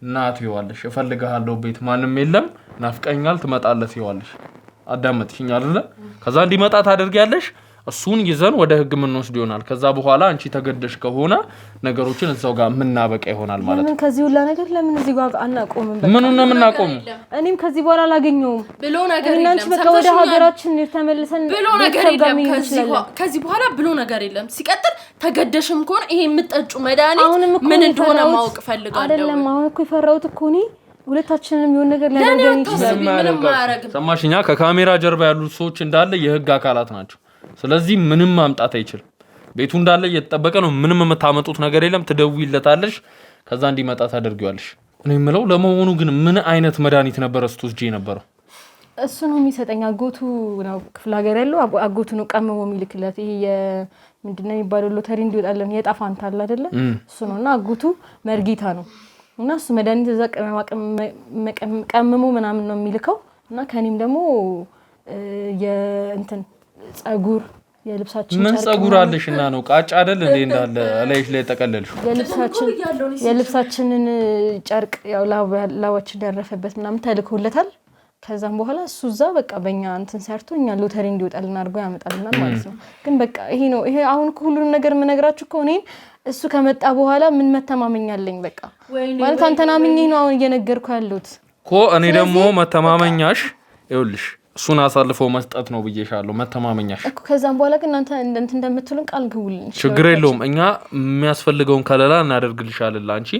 እናት ይዋለሽ እፈልግሃለሁ፣ ቤት ማንም የለም፣ ናፍቀኛል፣ ትመጣለት ይዋለሽ። አዳመጥሽኝ አይደለ? ከዛ እንዲመጣ ታደርጊያለሽ። እሱን ይዘን ወደ ህግ ምን ወስድ ይሆናል ከዛ በኋላ አንቺ ተገደሽ ከሆነ ነገሮችን እዛው ጋር ምናበቃ ይሆናል ማለት ነው
ከዚህ ሁላ ነገር ለምን እዚህ ጋር አናቆምም በቃ
ምኑን ነው የምናቆም
እኔም ከዚህ በኋላ አላገኘውም
ብሎ ነገር የለም
እናንቺ በቃ ወደ ሀገራችን ተመልሰን
ብሎ ነገር የለም ከዚህ በኋላ ብሎ ነገር የለም ሲቀጥል ተገደሽም ከሆነ ይሄ የምትጠጩ መድኃኒት ምን እንደሆነ ማወቅ ፈልጋለሁ
አይደለም አሁን እኮ ይፈራውት እኮ እኔ ሁለታችንንም የሆነ ነገር ሊያደርገን ይችላል
ምንም ማያረግ
ሰማሽኛ ከካሜራ ጀርባ ያሉት ሰዎች እንዳለ የህግ አካላት ናቸው ስለዚህ ምንም ማምጣት አይችልም ቤቱ እንዳለ እየተጠበቀ ነው ምንም የምታመጡት ነገር የለም ትደውይለታለሽ ከዛ እንዲመጣ ታደርጊዋለሽ እኔ የምለው ለመሆኑ ግን ምን አይነት መድኃኒት ነበር እስቶስጂ ነበረው
እሱ ነው የሚሰጠኝ አጎቱ ነው ክፍለ ሀገር ያለው አጎቱ ነው ቀመሞ የሚልክለት ይሄ ምንድነው የሚባለው ሎተሪ እንዲወጣለን የጣፋንታ አለ አይደለ እሱ ነውና አጎቱ መርጊታ ነው እና እሱ መድኃኒት እዛ ቀመሞ ምናምን ነው የሚልከው እና ከኔም ደግሞ የእንትን ጸጉር የልብሳችን
ምን ጸጉር አለሽና ነው ቃጫ አይደል እንዴ እንዳለ አለይሽ ላይ ተቀለልሽ
የልብሳችንን ጨርቅ ያው ላዋችን ያረፈበት ምናምን ተልኮለታል ከዛም በኋላ እሱ እዛ በቃ በእኛ እንትን ሰርቶኛ ሎተሪ እንዲወጣልና አድርጎ ያመጣልናል ማለት ነው ግን በቃ ይሄ ነው ይሄ አሁን ሁሉንም ነገር ምነግራችሁ ከሆነ እሱ ከመጣ በኋላ ምን መተማመኛለኝ በቃ ማለት አንተናምኝ ነው አሁን እየነገርኩ ያለሁት
ኮ እኔ ደግሞ መተማመኛሽ ይኸውልሽ እሱን አሳልፈው መስጠት ነው ብዬሻለሁ መተማመኛሽ
እኮ ከዛም በኋላ ግን አንተ እንደምትሉን ቃል ግቡልኝ
ችግር የለውም እኛ የሚያስፈልገውን ከለላ እናደርግልሻለን አንቺ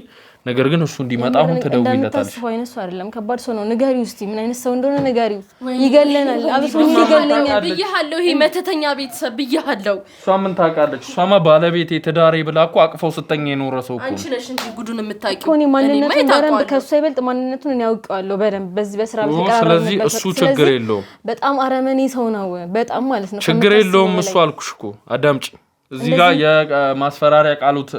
ነገር ግን እሱ እንዲመጣ አሁን ተደውይለታለሽ
እንደምታስበው አይነት ሰው አይደለም ከባድ ሰው ነው ንገሪው እስቲ ምን አይነት ሰው እንደሆነ ንገሪው ይገለናል አብሶ ይገለኛል
ብዬሃለሁ ይሄ መተተኛ ቤተሰብ ብዬሃለሁ
እሷ ምን ታውቃለች እሷማ ባለቤቴ ተዳሬ ብላ እኮ አቅፈው ስተኛ የኖረ ሰው እኮ
አንቺ ነሽ እንጂ ጉዱን የምታውቂው
ኮኒ ማንነቱን በደንብ ከሱ ይበልጥ ማንነቱን እኔ ያውቀዋለሁ በደንብ በዚህ በስራ ፍቅር
ስለዚህ እሱ ችግር የለውም
በጣም አረመኔ ሰው ነው በጣም ማለት ነው
ችግር የለውም እሱ አልኩሽ እኮ አዳምጪ እዚህ ጋር የማስፈራሪያ ቃሉት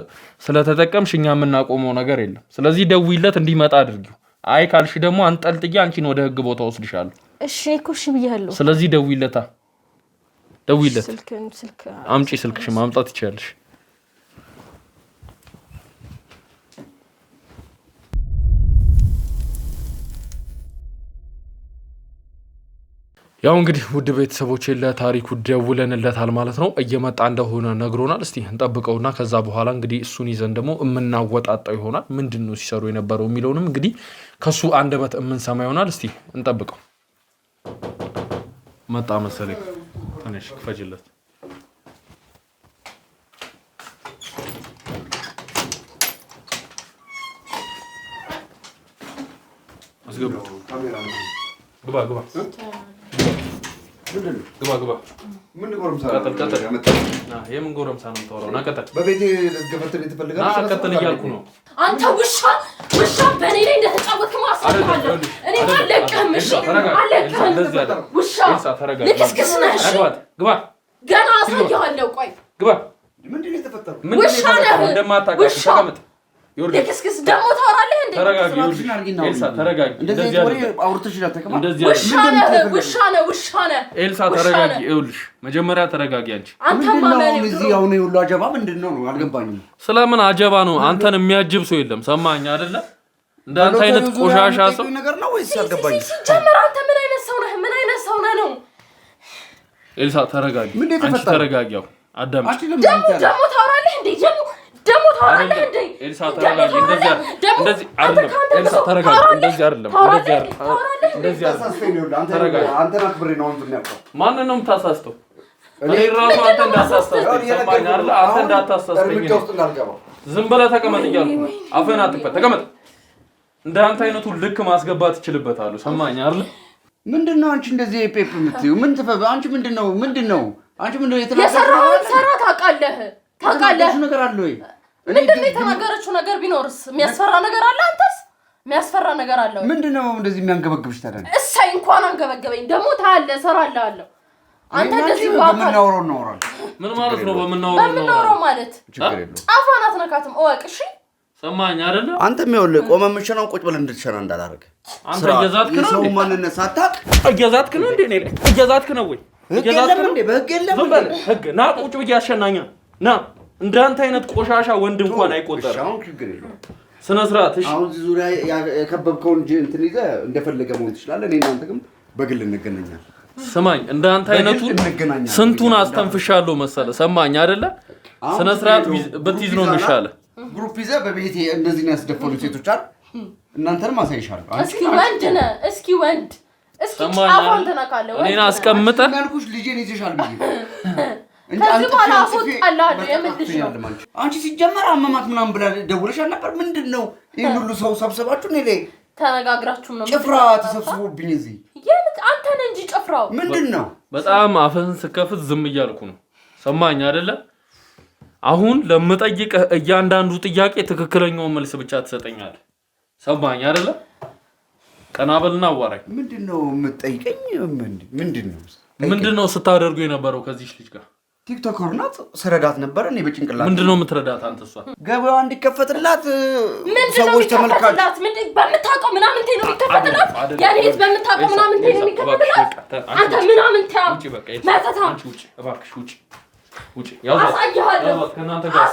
ስለተጠቀምሽ እኛ የምናቆመው ነገር የለም ስለዚህ ደውይለት እንዲመጣ አድርጊው አይ ካልሽ ደግሞ አንጠልጥዬ አንቺን ወደ ህግ ቦታ ወስድሻለሁ
እሺ እኮ እሺ ብያለሁ
ስለዚህ ደውይለት
ስልክ
አምጪ ስልክሽ ማምጣት ይችላልሽ ያው እንግዲህ ውድ ቤተሰቦቼ ለታሪኩ ደውለንለታል ማለት ነው እየመጣ እንደሆነ ነግሮናል እስቲ እንጠብቀውና ከዛ በኋላ እንግዲህ እሱን ይዘን ደግሞ እናወጣጣው ይሆናል ምንድነው ሲሰሩ የነበረው የሚለውንም እንግዲህ ከሱ አንደበት እንሰማ ይሆናል እስቲ እንጠብቀው መጣ መሰለኝ ትንሽ ክፈጅለት አስገቡ ግባ ግባ
ምን ጎረምሳ
ቀጥል የምን ጎረምሳ ነው የምታወራው ና ቀጥል
በቤቴ ልትገፈትል ትፈልጋለህ
ቀጥል እያልኩ ነው
አንተ ውሻ በኔ ላይ እንደተጫወትክ ማስፈራለሁ እኔ አለቀህም እሺ አለቀህም ውሻ ልክስክስ ነሽ
ግባ
ገና አሳየዋለሁ ቆይ
ግባ
ምንድን ነው የተፈጠረው
ውሻ ነህ
እንደማታውቃሽ ተቀመጥ
ልክስክስ ደግሞ ታወራለህ እንዴ
ተረጋጊ ኤልሳ ተረጋጊ
እንደዚህ ወሬ አውርተሽ ተቀመጥ
እንደዚህ
ውሻ ነህ
ኤልሳ ተረጋጊ ይኸውልሽ መጀመሪያ ተረጋጊ አንቺ
ምንድነው እዚህ አሁን ይሁሉ አጀባ ምንድነው ነው አልገባኝም
ስለምን አጀባ ነው አንተን የሚያጅብ ሰው የለም ሰማኸኝ አይደለ እንዳንተ አይነት ቆሻሻ ሰው
ነገር ነው ወይስ አልገባኝም
ጀመር አንተ ምን አይነት ሰው ነህ ነው
ኤልሳ ተረጋጊ አንቺ ተረጋጊ ያው አዳምጪ
ደግሞ ታወራለህ እንዴ ደግሞ ታወራለህ እንዴ
ኤልሳ ተረጋጊ እንደዚህ አይደለም ኤልሳ ተረጋጊ እንደዚህ አይደለም እንደዚህ አይደለም
አንተን አክብሬ ነው እንትን ያልከው
ማንን ነው የምታሳስተው እኔ ራሱ አንተ እንዳታሳስተኝ ሰማኝ አይደል አንተ እንዳታሳስተኝ ዝም ብለህ ተቀመጥ እያልኩ አፈን አትክፈት ተቀመጥ እንዳንተ አይነቱ ልክ ማስገባት ይችላልበታል ሰማኝ አይደል
ምንድነው አንቺ እንደዚህ ፔፕ የምትይው ምን ተፈበ አንቺ ምንድነው አንቺ ምንድነው
የሰራውን ሰራ ታውቃለህ
ነገር አለ ወይ
ምንድነው የተናገረችው ነገር ቢኖርስ የሚያስፈራ ነገር አለ አንተስ የሚያስፈራ ነገር አለ ወይ
ምንድነው እንደዚህ የሚያንገበግብሽ ታዲያ
እሰይ እንኳን አንገበገበኝ ደግሞ ታያለህ እሰራልሃለሁ አንተ እንደዚህ
በምናወራው
ምን ማለት ነው በምናወራው
ማለት ጫፋን አትነካትም እወቅ እሺ
ሰማኝ አይደል
አንተም ይኸውልህ ቆመህ ምንሸናው ቁጭ ብለህ እንድትሸና እንዳላረገ
አንተ እየዛትክ ነው
ሰው ማንነት ሳታውቅ
እየዛትክ ነው እንዴ ነው እየዛትክ ነው ወይ
እየዛትክ ነው እንዴ በህግ የለም
ዝም በል ህግ ና ቁጭ ብዬ አሸናኛ ና እንዳንተ አይነት ቆሻሻ ወንድ እንኳን አይቆጠርም
አሁን ችግር የለውም
ስነ ስርዓት እሺ
አሁን እዚህ ዙሪያ የከበብከውን እንጂ እንትን ይዘህ እንደፈለገ መሆን ትችላለህ እኔ እናንተ ግን በግል እንገናኛለን
ስማኝ እንዳንተ አይነቱን ስንቱን አስተንፍሻለሁ መሰለ ሰማኝ አይደለ ስነ ስርዓት በትይዝ ነው የሚሻለው
ግሩፕ ይዘህ በቤቴ እንደዚህ ነው ያስደፈሉ ሴቶች አይደል እናንተንም አሳይሻለሁ
እስኪ ወንድ ጫፋን ተናካለ
እኔን አስቀምጠ
ያልኩሽ ልጄን ይዘሻል ማለት
ከዚህ በኋላ አስወጣለሁ የምልሽ ነው
አንቺ ሲጀመር አመማት ምናምን ብላ ደውለሻል ነበር ምንድነው ይሄን ሁሉ ሰው ሰብስባችሁ እኔ ላይ
ተነጋግራችሁ ነው
ጭፍራ ተሰብስቦብኝ እዚህ
አንተ ነህ እንጂ ጭፍራው
ምንድነው
በጣም አፈን ስከፍት ዝም እያልኩ ነው ሰማኝ አይደለ አሁን ለምጠይቅ እያንዳንዱ ጥያቄ ትክክለኛውን መልስ ብቻ ትሰጠኛለህ ሰማኝ አይደለ ቀናበልና አዋራኝ
ምንድነው የምትጠይቀኝ
ምንድነው ስታደርጉ የነበረው ከዚህ ልጅ ጋር
ቲክቶከር ናት ስረዳት ነበር እኔ በጭንቅላት
ምንድነው የምትረዳት አንተ እሷ
ገበያዋ እንዲከፈትላት ሰዎች ተመልካች
በምታውቀው ምናምን ነው የሚከፈትላት ያኔት በምታውቀው ምናምን ነው የሚከፈትላት አንተ ምናምን ታው
ውጪ በቃ
አንቺ
ውጪ እባክሽ ውጪ ያው ከናንተ ጋር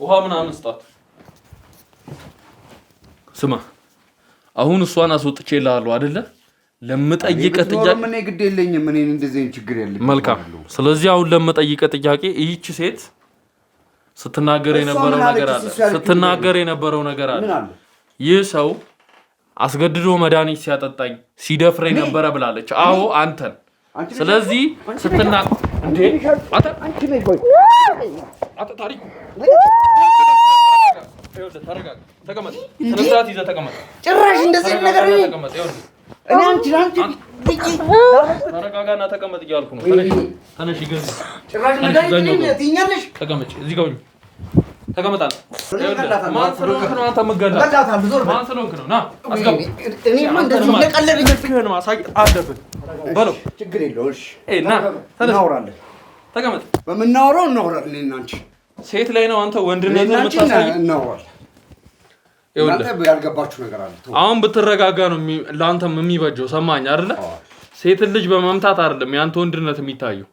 ውሃ ምናምን ስጣት ስማ አሁን እሷን አስወጥቼልሃለሁ አይደለ ለምጠይቀ ጥያቄ
ምን ግድ የለኝም ምን እንደዚህ ችግር የለም
መልካም ስለዚህ አሁን ለምጠይቀ ጥያቄ ይህች ሴት ስትናገር የነበረው ነገር አለ ይህ ሰው አስገድዶ መድኃኒት ሲያጠጣኝ ሲደፍረኝ ነበር ብላለች አዎ አንተን ስለዚህ እንዴ አንቺ ነይ ቆይ ታሪክ ተረጋጋ ተቀመጥ ስለዚህ ይዘህ ተቀመጥ
ጭራሽ እንደዚህ ነገር
ተቀመጥ
እኔ አንቺ
ተረጋጋና ተቀመጥ እያልኩ ነው ተነሽ ይገዝ
ጭራሽ ነገር ትኛለሽ
ተቀመጭ እዚህ ጋር ተቀመጣል ማን ስለሆንክ ነው አንተ መገዳት ማን ስለሆንክ ነው ና አስገብ
እኔ ማን እንደዚህ ለቀለብ
ይፈልክህ ነው ማሳይ አለብን በለው
ችግር የለውም እሺ
ና
እናወራለን
ተቀመጥ
በመናወራው እናወራለን እኔና አንቺ
ሴት ላይ ነው አንተ ወንድነትን የምታሳይ
እናወራለን እናንተ ያልገባችሁ ነገር አለ
አሁን ብትረጋጋ ነው ለአንተም የሚበጀው ሰማኝ አይደለ ሴት ልጅ በመምታት አይደለም ያንተ ወንድነት የሚታየው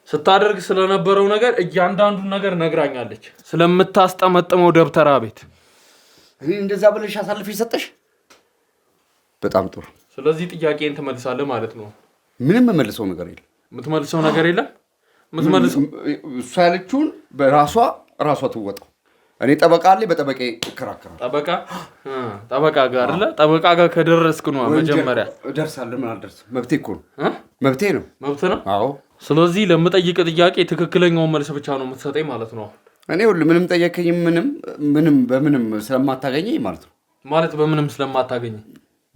ስታደርግ ስለነበረው ነገር እያንዳንዱ ነገር ነግራኛለች ስለምታስጠመጥመው ደብተራ ቤት
እኔ እንደዛ ብለሽ አሳልፈሽ ሰጠሽ በጣም ጥሩ
ስለዚህ ጥያቄን ትመልሳለህ ማለት ነው
ምንም መልሰው ነገር የለም
የምትመልሰው ነገር የለም የምትመልሰው
እሷ ያለችውን በራሷ ትወጣው እኔ ጠበቃ አለ በጠበቄ እከራከራለሁ
ጠበቃ ጋር አይደለ ጠበቃ ጋር ከደረስክ ነው መጀመሪያ
እደርሳለሁ ምን አልደርስም መብቴ እኮ ነው መብቴ ነው አዎ
ስለዚህ ለምጠይቅ ጥያቄ ትክክለኛውን መልስ ብቻ ነው የምትሰጠኝ ማለት ነው
እኔ ሁሉ ምንም ጠየቀኝ ምንም በምንም ስለማታገኘኝ ማለት ነው
ማለት በምንም ስለማታገኘኝ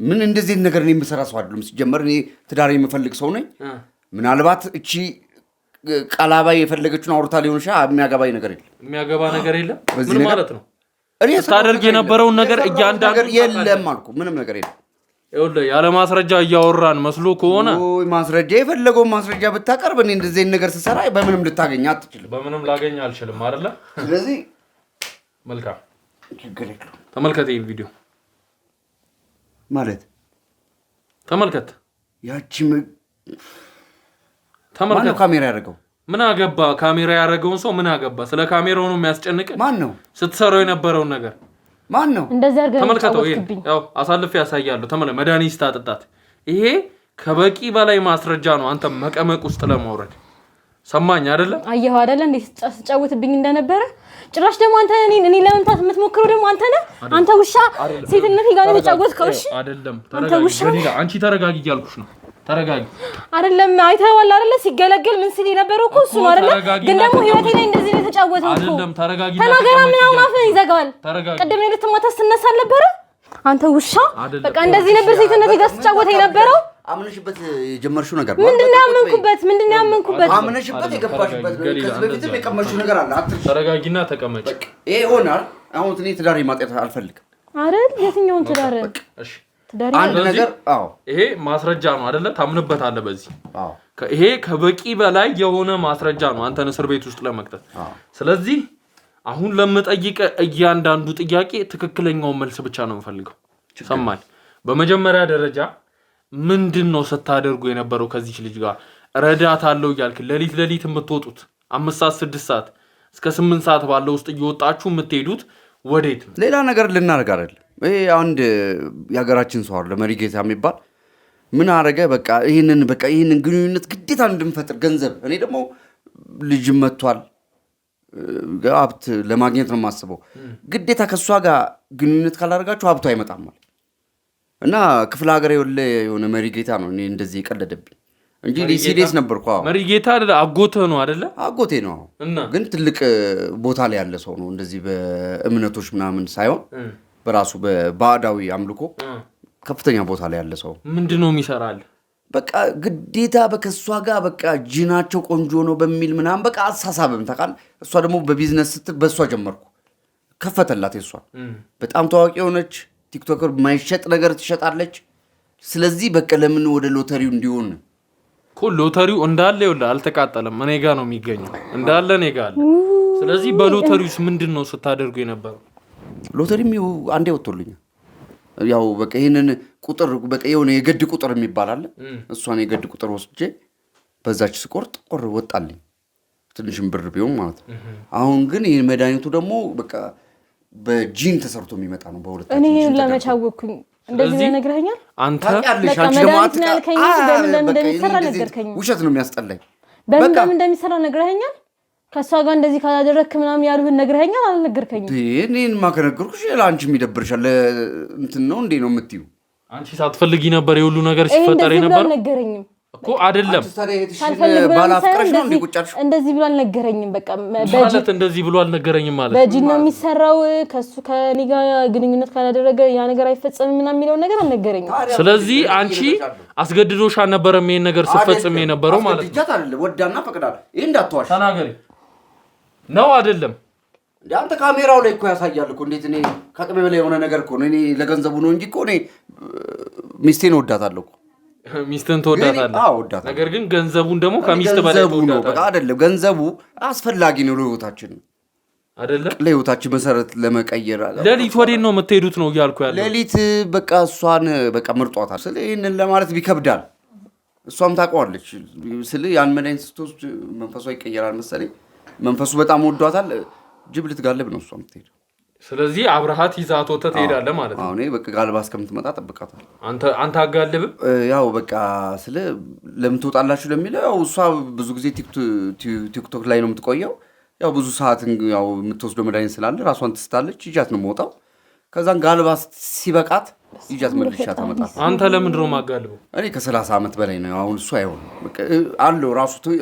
ምን እንደዚህ ነገር ነው የምሰራ ሰው አይደለም ሲጀመር እኔ ትዳር የምፈልግ ሰው ነኝ ምናልባት እቺ ቃላባይ የፈለገችውን አውርታ ሊሆን ይችላል የሚያገባኝ ነገር የለም ምን
ማለት ነው እኔ ታደርግ የነበረውን ነገር እያንዳንዱ
የለም አልኩ ምንም ነገር የለም
ይኸውልህ ያለ ማስረጃ እያወራን መስሎ ከሆነ
ማስረጃ የፈለገው ማስረጃ ብታቀርብ እኔ እንደዚህ ነገር ስሰራ በምንም ልታገኝ አትችልም
በምንም ላገኝ አልችልም አይደለ
ስለዚህ
መልካም
ችግር የለም
ተመልከት ይሄን ቪዲዮ
ማለት
ተመልከት
ያቺ
ተመልከት
ማነው ካሜራ ያደረገው
ምን አገባ ካሜራ ያደረገውን ሰው ምን አገባ ስለ ካሜራው ነው የሚያስጨንቅ
ማን ነው
ስትሰራው የነበረውን ነገር
ማን ነው
እንደዚህ አድርገህ
ተመልከተው ያው አሳልፌ ያሳያለሁ መድኃኒት ስታጠጣት ይሄ ከበቂ በላይ ማስረጃ ነው አንተ መቀመቅ ውስጥ ለማውረድ ሰማኝ አይደለ
አየሁ አይደለ እንዴት ተጫወትብኝ እንደነበረ ጭራሽ ደግሞ አንተ እኔ ለመምታት የምትሞክረው ደግሞ አንተ ነህ አንተ ውሻ ሴትነት ጋር ነው ተጫወትከው እሺ
አይደለም ተረጋጊ አንቺ ተረጋጊ እያልኩሽ ነው ተረጋጊ
አይደለም አይተኸዋል አይደለ ሲገለገል ምን ሲል የነበረው እኮ እሱ ነው አይደለ ግን ደግሞ ህይወቴ ላይ እንደዚህ ነው ተጫወተው እኮ
አይደለም ተረጋጊ
ተናገራ ምናምን አፍህን ይዘጋል ቅድም ልትማታ ስትነሳ አልነበረ አንተ ውሻ በቃ እንደዚህ ነበር ሴትነት ጋር ስትጫወት የነበረው
አምነሽበት የጀመርሽው ነገር
ምንድነው ያመንኩበት
አምነሽበት የገባሽበት ከዚህ በፊትም የቀመሽው ነገር አለ አትርሽ
ተረጋጊና ተቀመጭ
ይሄ ሆናል አሁን እኔ ትዳር ማጥያት አልፈልግም
አይደል የትኛውን ትዳር
እሺ
አንድ ነገር አዎ
ይሄ ማስረጃ ነው አይደለ ታምንበታለህ በዚህ አዎ ይሄ ከበቂ በላይ የሆነ ማስረጃ ነው አንተን እስር ቤት ውስጥ ለመክተት ስለዚህ አሁን ለምጠይቅ እያንዳንዱ ጥያቄ ትክክለኛውን መልስ ብቻ ነው የምፈልገው ሰማኝ በመጀመሪያ ደረጃ ምንድነው ስታደርጉ የነበረው ከዚህ ልጅ ጋር ረዳታለሁ ይያልክ ለሊት የምትወጡት 5 ሰዓት 6 ሰዓት እስከ 8 ሰዓት ባለው ውስጥ እየወጣችሁ የምትሄዱት ወዴት ነው
ሌላ ነገር ልናደርግ አይደል ይሄ አንድ ያገራችን ሰው አለ መሪጌታ የሚባል ምን አረገ? በቃ ይሄንን ግንኙነት ግዴታ እንድንፈጥር ገንዘብ እኔ ደግሞ ልጅ መጥቷል ሀብት ለማግኘት ነው የማስበው። ግዴታ ከሷ ጋር ግንኙነት ካላደረጋችሁ ሀብቱ አይመጣም ማለት እና ክፍለ ሀገር የሆነ መሪ ጌታ ነው እኔ እንደዚህ የቀለደብኝ እንጂ ሲሪየስ ነበርኩ።
መሪ ጌታ አይደለ? አጎትህ ነው አይደለ?
አጎቴ ነው ግን ትልቅ ቦታ ላይ ያለ ሰው ነው። እንደዚህ በእምነቶች ምናምን ሳይሆን በራሱ በባዕዳዊ አምልኮ ከፍተኛ ቦታ ላይ ያለ ሰው።
ምንድነው የሚሰራል?
በቃ ግዴታ በከሷ ጋር በቃ ጂናቸው ቆንጆ ነው በሚል ምናምን በቃ አሳሳብም ታውቃለህ። እሷ ደግሞ በቢዝነስ ስትል በእሷ ጀመርኩ። ከፈተላት። የሷ በጣም ታዋቂ የሆነች ቲክቶከር ማይሸጥ ነገር ትሸጣለች። ስለዚህ በቃ ለምን ወደ ሎተሪው እንዲሆን
ሎተሪው እንዳለ ይኸውልህ አልተቃጠለም። እኔ ጋር ነው የሚገኘው እንዳለ እኔ ጋር አለ። ስለዚህ በሎተሪውስ ምንድነው ስታደርጉ የነበረው?
ሎተሪም አንዴ ወጥቶልኛል። ያው በቃ ይሄንን ቁጥር በቃ የሆነ የገድ ቁጥር የሚባል አለ። እሷን የገድ ቁጥር ወስጄ በዛች ስቆርጥ ወጣልኝ። ትንሽም ብር ቢሆን ማለት ነው። አሁን ግን ይሄ መድኃኒቱ ደግሞ በቃ በጂን ተሰርቶ የሚመጣ ነው። በሁለት
እኔ ለመቻወኩኝ እንደዚህ ነግረኸኛል
አንተ።
በቃ
መድኃኒት ያልከኝ በምን እንደሚሰራ ነገርከኝ።
ውሸት ነው የሚያስጠላኝ።
በምን እንደሚሰራ ነግረኸኛል። ከሷ ጋር እንደዚህ ካላደረክ ምናምን ያሉህን ነግረኸኛል አልነገርከኝም?
እኔንማ ከነገርኩሽ ለአንቺ የሚደብርሻል እንትን ነው እንዴ ነው የምትይው?
አንቺ ሳትፈልጊ ነበር የሁሉ ነገር ሲፈጠር ነበር
አልነገረኝም
እኮ አይደለም።
ባላፍቅረሽ ነው እንዴ ቁጭ አልሽ?
እንደዚህ ብሎ አልነገረኝም። በቃ
ማለት እንደዚህ ብሎ አልነገረኝም ማለት
በጂን ነው የሚሰራው። ከኔ ጋር ግንኙነት ካላደረገ ያ ነገር አይፈጸምም ምናምን የሚለው ነገር አልነገረኝም።
ስለዚህ አንቺ አስገድዶሽ አልነበረም ይሄን ነገር ሲፈጽም የነበረው ማለት ነው?
አይደለም ወዳና ፈቅዳል። ይሄ እንዳትዋሽ
ተናገሪ ነው አይደለም?
እንዴ አንተ ካሜራው ላይ እኮ ያሳያል እኮ። እንዴት እኔ ከአቅሜ በላይ የሆነ ነገር እኮ ነው። እኔ ለገንዘቡ ነው እንጂ እኮ እኔ ሚስቴን ወዳታለሁ እኮ።
ሚስትን ትወዳታለህ?
አዎ ወዳታለሁ።
ነገር ግን ገንዘቡን ደግሞ ከሚስት በላይ ትወዳታለህ።
በቃ አይደለም ገንዘቡ አስፈላጊ ነው ለህይወታችን
አይደለም?
ለህይወታችን መሰረት ለመቀየር።
ሌሊት ወዴት ነው የምትሄዱት ነው እያልኩ ያለው።
ሌሊት በቃ እሷን በቃ ምርጧታል። ስለ ይሄንን ለማለት ቢከብዳል እሷም ታውቀዋለች። ስለ ያን መድኃኒት ስትወስድ መንፈሷ ይቀየራል መሰለኝ። መንፈሱ በጣም ወዷታል። ጅብ ልትጋልብ ነው እሷ የምትሄደው።
ስለዚህ አብረሃት ይዛት ወጥተህ ትሄዳለህ ማለት ነው?
አሁን በቃ ጋልባ እስከምትመጣ ጠብቃታለሁ።
አንተ አጋልብም?
ያው በቃ ስለ ለምን ትወጣላችሁ ለሚለው ያው እሷ ብዙ ጊዜ ቲክቶክ ላይ ነው የምትቆየው። ያው ብዙ ሰዓት ያው የምትወስደው መድኃኒት ስላለ ራሷን ትስታለች። ይጃት ነው የምወጣው። ከዛን ጋልባ ሲበቃት ይጃት መልሻ ታመጣለች።
አንተ ለምንድን ነው የማጋልበው?
እኔ ከ30 ዓመት በላይ ነው። አሁን እሱ አይሆንም አለው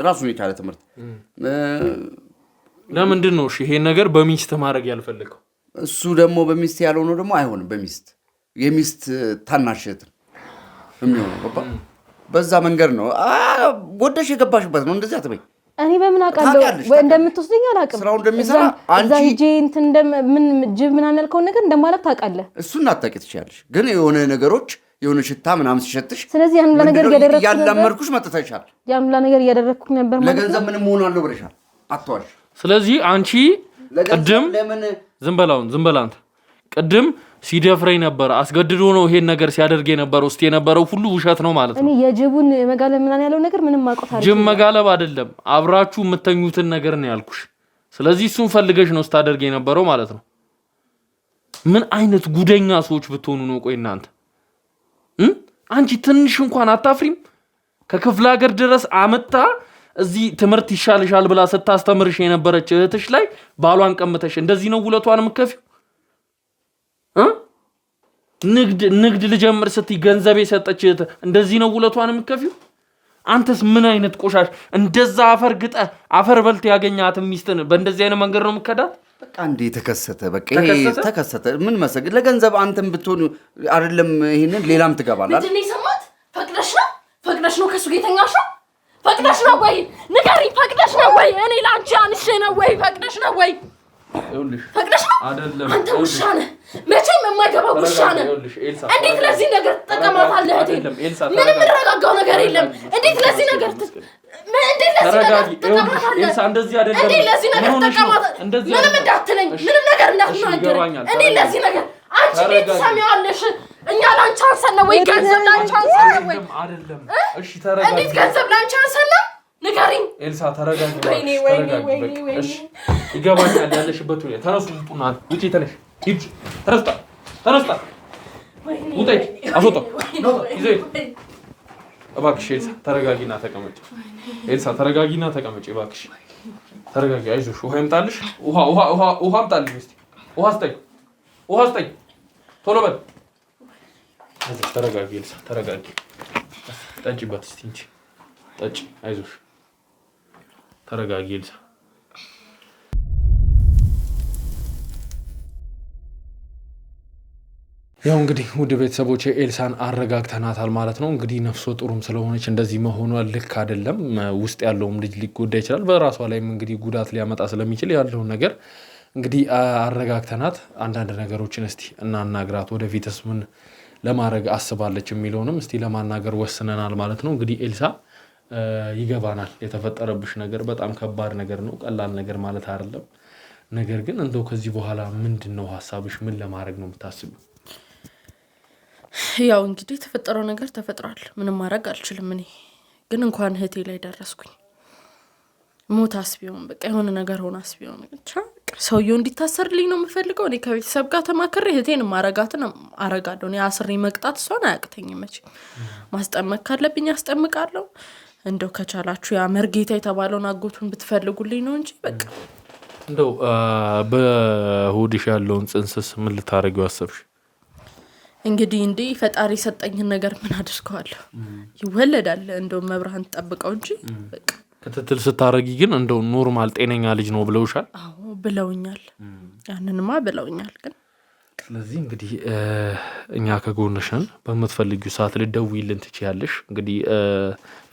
ራሱን የቻለ ትምህርት።
ለምንድን ነው እሺ ይሄን ነገር በሚስት ማድረግ ያልፈለገው?
እሱ ደግሞ በሚስት ያልሆነው ደግሞ አይሆንም። በሚስት የሚስት ታናሽ እህት የሚሆነው ገባ። በዛ መንገድ ነው ወደሽ የገባሽበት ነው። እንደዚህ አትበይ።
እኔ በምን አውቃለሁ ወይ እንደምትወስደኝ አላውቅም።
ስራው እንደሚሰራ
አንቺ ሂጄ እንትን ምን ጅብ ምናምን ያልከውን ነገር እንደማላውቅ ታውቃለህ።
እሱን አታውቂ ትችያለሽ። ግን የሆነ ነገሮች የሆነ ሽታ ምናምን ሲሸትሽ
ስለዚህ ያን ነገር እያደረኩኝ
ያላመርኩሽ መጥተሻል።
ያን ነገር እያደረኩኝ ነበር ማለት ነው።
ለገንዘብ ምንም ሆናለሁ ብለሻል። አትዋሽ።
ስለዚህ አንቺ ቅድም ዝም በል አንተ ቅድም ሲደፍረኝ ነበር አስገድዶ ነው ይሄን ነገር ሲያደርግ የነበረው እስቲ የነበረው ሁሉ ውሸት ነው ማለት ነው።
እኔ የጅቡን መጋለብ ምናምን ያለው ነገር ምንም ማቆት አይደለም።
ጅብ መጋለብ አይደለም አብራችሁ የምተኙትን ነገር ነው ያልኩሽ። ስለዚህ እሱን ፈልገሽ ነው ስታደርግ የነበረው ማለት ነው። ምን አይነት ጉደኛ ሰዎች ብትሆኑ ነው? ቆይ እናንተ አንቺ ትንሽ እንኳን አታፍሪም? ከክፍለ ሀገር ድረስ አመጣ እዚህ ትምህርት ይሻልሻል ብላ ስታስተምርሽ የነበረች እህትሽ ላይ ባሏን ቀምተሽ እንደዚህ ነው ውለቷን የምትከፊው? ንግድ ልጀምር ስትይ ገንዘብ የሰጠች እህት እንደዚህ ነው ውለቷን የምትከፊው? አንተስ ምን አይነት ቆሻሽ እንደዛ አፈር ግጠ አፈር በልት ያገኛት ሚስትን በእንደዚህ አይነት መንገድ ነው የምትከዳት?
በቃ እንዴ ተከሰተ። በቃ ተከሰተ። ምን መሰግድ ለገንዘብ አንተም ብትሆን አይደለም ይሄንን ሌላም ትገባለህ።
ምንድን ነው የሰማት? ፈቅደሽ ነው ከሱ ጌተኛሽ ነው? ፈቅደሽ ነው ወይ ንገሪ። ፈቅደሽ ነው ወይ? እኔ ላንቺ አንሼ ነው ወይ? ፈቅደሽ ነው ወይ? ፈቅደሽ ነው አይደለም? አንተ ውሻ ነህ፣ መቼም የማይገባ ውሻ ነህ። እንዴት ለዚህ ነገር ትጠቀማታለህ? ምንም የምረጋጋው ነገር የለም። እንዴት ለዚህ ነገር
ኤልሳ እንደዚህ አይደለም።
እንዴት ለዚህ ነገር ትጠቀማታለህ? ምንም እንዳትለኝ፣ ምንም ነገር እንዳትናገረኝ። እንዴት ለዚህ ነገር አንቺ እንዴት ትሰሚዋለሽ? እኛ ላንቺ አንሰን ነው ወይ? ገንዘብ ላንቺ አንሰን ነው ወይ?
አይደለም። እሺ ተረጋጊ።
እንዴት ገንዘብ ላንቺ አንሰን ነው? ንገሪኝ።
ኤልሳ ተረጋጊ። እሺ ይገባኛል ያለሽበት ሁኔታ። ተነሱ፣ ውጡና ውጪ። ተነሽ፣ ሂድ። ተነስታ ውጣ። አስወጣ። ይዘይ እባክሽ ኤልሳ ተረጋጊና ተቀመጪ። ኤልሳ ተረጋጊና ተቀመጪ እባክሽ ተረጋጊ። አይዞሽ ውሃ ይምጣልሽ። ውሃ አምጣልኝ እስቲ። ውሃ ስጠኝ ቶሎ በል። አይዞሽ ተረጋጊ ኤልሳ ተረጋጊ። ጠጪበት እስቲ እንጂ ጠጪ። አይዞሽ ተረጋጊ ኤልሳ። ያው እንግዲህ ውድ ቤተሰቦቼ ኤልሳን አረጋግተናታል ማለት ነው። እንግዲህ ነፍሰ ጡርም ስለሆነች እንደዚህ መሆኗ ልክ አይደለም። ውስጥ ያለውም ልጅ ሊጎዳ ይችላል። በራሷ ላይም እንግዲህ ጉዳት ሊያመጣ ስለሚችል ያለውን ነገር እንግዲህ አረጋግተናት አንዳንድ ነገሮችን እስቲ እናናግራት። ወደፊትስ ምን ለማድረግ አስባለች የሚለውንም እስቲ ለማናገር ወስነናል ማለት ነው። እንግዲህ ኤልሳ ይገባናል፣ የተፈጠረብሽ ነገር በጣም ከባድ ነገር ነው፣ ቀላል ነገር ማለት አይደለም። ነገር ግን እንደው ከዚህ በኋላ ምንድን ነው ሀሳብሽ? ምን ለማድረግ ነው የምታስቢው?
ያው እንግዲህ የተፈጠረው ነገር ተፈጥሯል። ምንም ማድረግ አልችልም። እኔ ግን እንኳን እህቴ ላይ ደረስኩኝ። ሞታስ ቢሆን በቃ የሆነ ነገር ሆናስ ቢሆን ብቻ ሰውየው እንዲታሰርልኝ ነው የምፈልገው። እኔ ከቤተሰብ ጋር ተማክሬ እህቴን ማረጋትን አረጋለሁ። እኔ አስሬ መቅጣት እሷን አያቅተኝም። መቼ ማስጠመቅ ካለብኝ አስጠምቃለሁ። እንደው ከቻላችሁ ያ መርጌታ የተባለውን አጎቱን ብትፈልጉልኝ ነው እንጂ በቃ
እንደው በሆድሽ ያለውን ጽንስስ ምን ልታደርጊው አሰብሽ?
እንግዲህ እንዴ ፈጣሪ የሰጠኝን ነገር ምን አድርገዋለሁ? ይወለዳል። እንደው መብርሃን ጠብቀው እንጂ በቃ
ክትትል ስታረጊ ግን እንደው ኖርማል ጤነኛ ልጅ ነው ብለውሻል?
አዎ ብለውኛል። ያንንማ ብለውኛል። ግን
ስለዚህ እንግዲህ እኛ ከጎንሽ ነን። በምትፈልጊው ሰዓት ልትደውይልን ትችያለሽ። እንግዲህ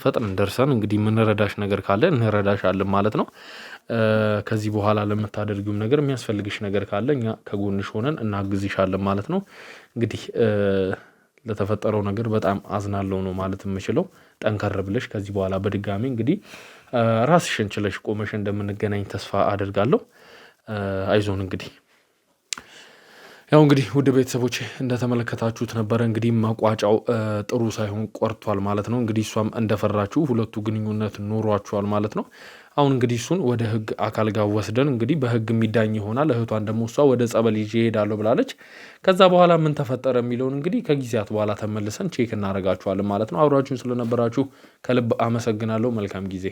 ፈጥነን ደርሰን እንግዲህ የምንረዳሽ ነገር ካለ እንረዳሻለን ማለት ነው። ከዚህ በኋላ ለምታደርጊውም ነገር የሚያስፈልግሽ ነገር ካለ እኛ ከጎንሽ ሆነን እናግዝሻለን ማለት ነው። እንግዲህ ለተፈጠረው ነገር በጣም አዝናለሁ ነው ማለት የምችለው። ጠንከር ብለሽ ከዚህ በኋላ በድጋሚ እንግዲህ ራስሽን ችለሽ ቆመሽ እንደምንገናኝ ተስፋ አደርጋለሁ። አይዞን እንግዲህ ያው እንግዲህ ውድ ቤተሰቦች እንደተመለከታችሁት ነበረ። እንግዲህ መቋጫው ጥሩ ሳይሆን ቆርቷል ማለት ነው። እንግዲህ እሷም እንደፈራችሁ ሁለቱ ግንኙነት ኖሯቸዋል ማለት ነው። አሁን እንግዲህ እሱን ወደ ሕግ አካል ጋር ወስደን እንግዲህ በሕግ የሚዳኝ ይሆናል። እህቷን ደግሞ እሷ ወደ ጸበል ይዤ እሄዳለሁ ብላለች። ከዛ በኋላ ምን ተፈጠረ የሚለውን እንግዲህ ከጊዜያት በኋላ ተመልሰን ቼክ እናደርጋችኋለን ማለት ነው። አብራችሁን ስለነበራችሁ ከልብ አመሰግናለሁ። መልካም ጊዜ